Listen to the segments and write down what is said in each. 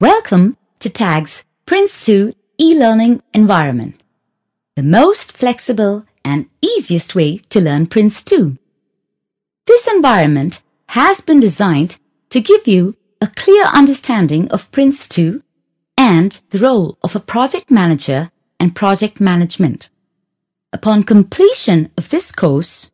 Welcome to TAG's PRINCE2 E-Learning Environment, the most flexible and easiest way to learn PRINCE2. This environment has been designed to give you a clear understanding of PRINCE2 and the role of a project manager and project management. Upon completion of this course,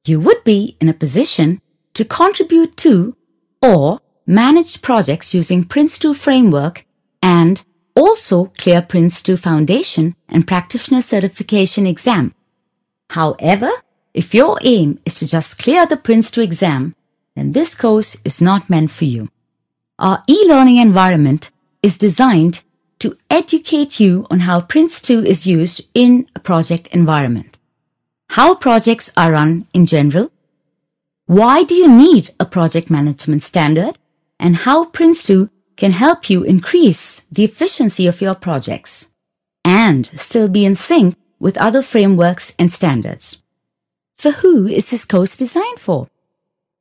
you would be in a position to contribute to or manage projects using PRINCE2 framework and also clear PRINCE2 Foundation and Practitioner Certification exam. However, if your aim is to just clear the PRINCE2 exam, then this course is not meant for you. Our e-learning environment is designed to educate you on how PRINCE2 is used in a project environment, how projects are run in general, why do you need a project management standard, and how PRINCE2 can help you increase the efficiency of your projects and still be in sync with other frameworks and standards. For who is this course designed for?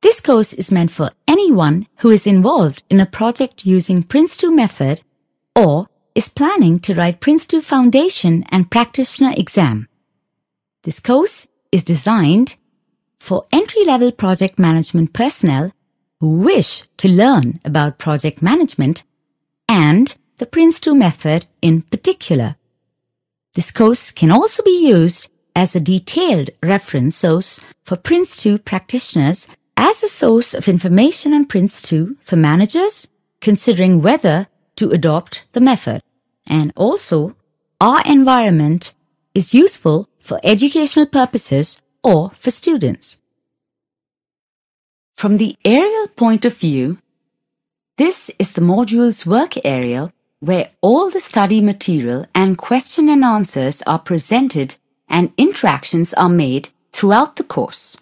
This course is meant for anyone who is involved in a project using PRINCE2 method or is planning to write PRINCE2 Foundation and Practitioner exam. This course is designed for entry-level project management personnel who wish to learn about project management and the PRINCE2 method in particular. This course can also be used as a detailed reference source for PRINCE2 practitioners as a source of information on PRINCE2 for managers considering whether to adopt the method. And also, our environment is useful for educational purposes or for students. From the aerial point of view, this is the module's work area where all the study material and question and answers are presented and interactions are made throughout the course.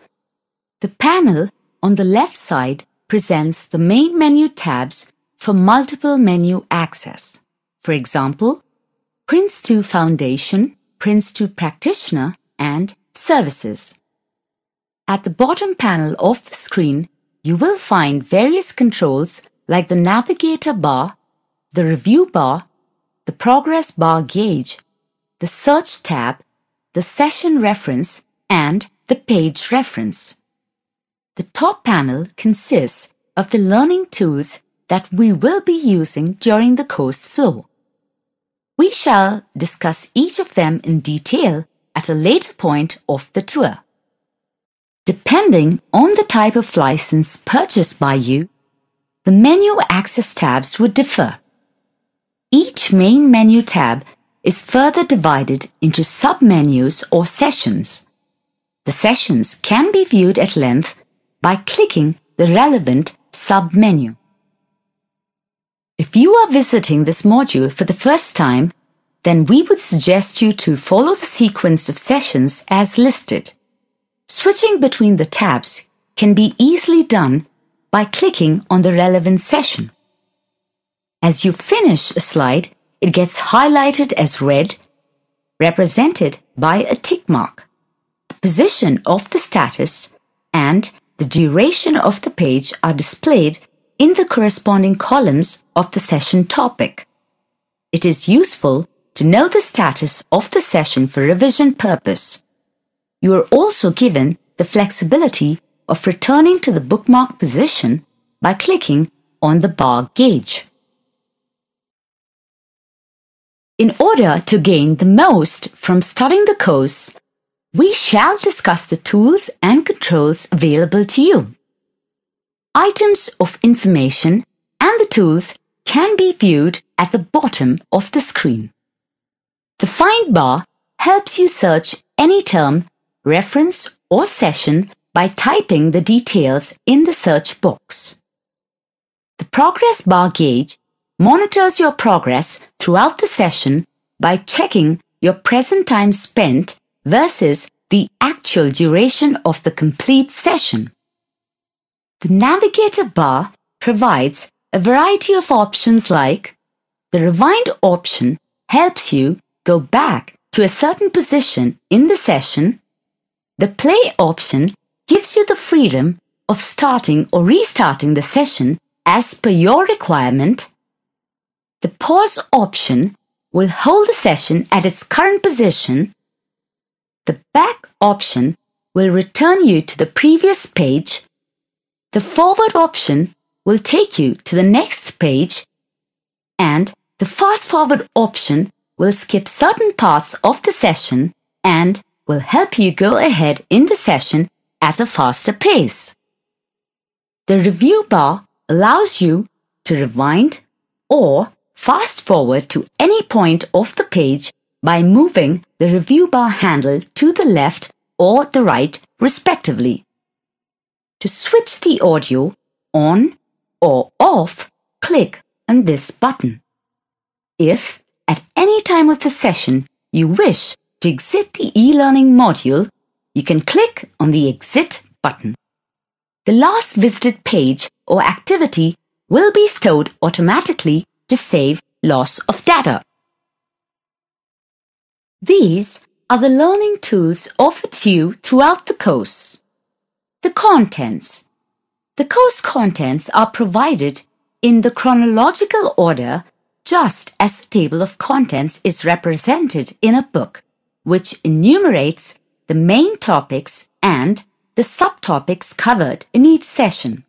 The panel on the left side presents the main menu tabs for multiple menu access. For example, PRINCE2 Foundation, PRINCE2 Practitioner, and Services. At the bottom panel of the screen, you will find various controls like the navigator bar, the review bar, the progress bar gauge, the search tab, the session reference, and the page reference. The top panel consists of the learning tools that we will be using during the course flow. We shall discuss each of them in detail at a later point of the tour. Depending on the type of license purchased by you, the menu access tabs would differ. Each main menu tab is further divided into sub-menus or sessions. The sessions can be viewed at length by clicking the relevant sub-menu. If you are visiting this module for the first time, then we would suggest you to follow the sequence of sessions as listed. Switching between the tabs can be easily done by clicking on the relevant session. As you finish a slide, it gets highlighted as red, represented by a tick mark. The position of the status and the duration of the page are displayed in the corresponding columns of the session topic. It is useful to know the status of the session for revision purpose. You are also given the flexibility of returning to the bookmark position by clicking on the bar gauge. In order to gain the most from studying the course, we shall discuss the tools and controls available to you. Items of information and the tools can be viewed at the bottom of the screen. The Find bar helps you search any term, reference, or session by typing the details in the search box. The Progress bar gauge monitors your progress throughout the session by checking your present time spent versus the actual duration of the complete session. The Navigator bar provides a variety of options like the Rewind option helps you go back to a certain position in the session. The Play option gives you the freedom of starting or restarting the session as per your requirement. The pause option will hold the session at its current position. The back option will return you to the previous page. The forward option will take you to the next page, and the fast forward option will skip certain parts of the session and will help you go ahead in the session at a faster pace. The review bar allows you to rewind or fast forward to any point of the page by moving the review bar handle to the left or the right, respectively. To switch the audio on or off, click on this button. If at any time of the session you wish to exit the e-learning module, you can click on the Exit button. The last visited page or activity will be stored automatically to save loss of data. These are the learning tools offered to you throughout the course. The contents. The course contents are provided in the chronological order, just as the table of contents is represented in a book, which enumerates the main topics and the subtopics covered in each session.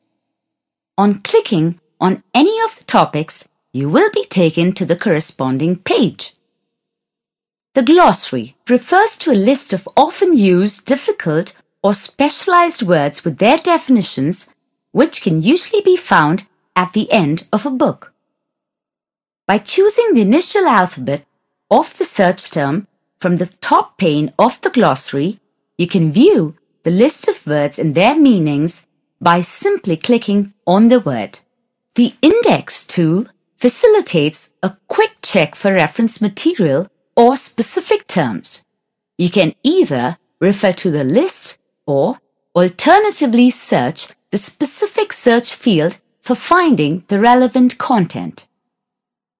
On clicking on any of the topics, you will be taken to the corresponding page. The glossary refers to a list of often used, difficult, or specialized words with their definitions, which can usually be found at the end of a book. By choosing the initial alphabet of the search term from the top pane of the glossary, you can view the list of words and their meanings by simply clicking on the word. The index tool facilitates a quick check for reference material or specific terms. You can either refer to the list or alternatively search the specific search field for finding the relevant content.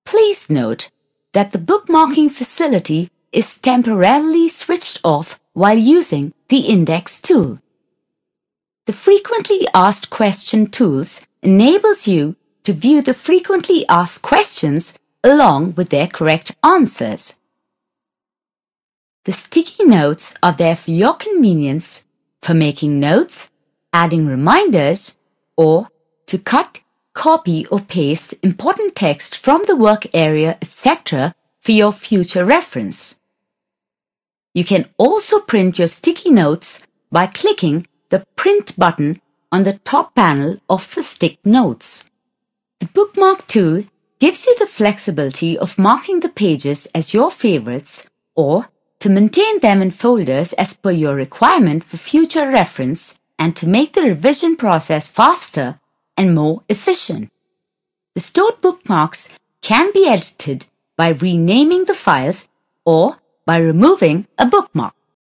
Please note that the bookmarking facility is temporarily switched off while using the index tool. The frequently asked question tools enables you to view the frequently asked questions along with their correct answers. The sticky notes are there for your convenience for making notes, adding reminders, or to cut, copy or paste important text from the work area, etc. for your future reference. You can also print your sticky notes by clicking the Print button on the top panel of the stick notes. The bookmark tool gives you the flexibility of marking the pages as your favorites or to maintain them in folders as per your requirement for future reference and to make the revision process faster and more efficient. The stored bookmarks can be edited by renaming the files or by removing a bookmark.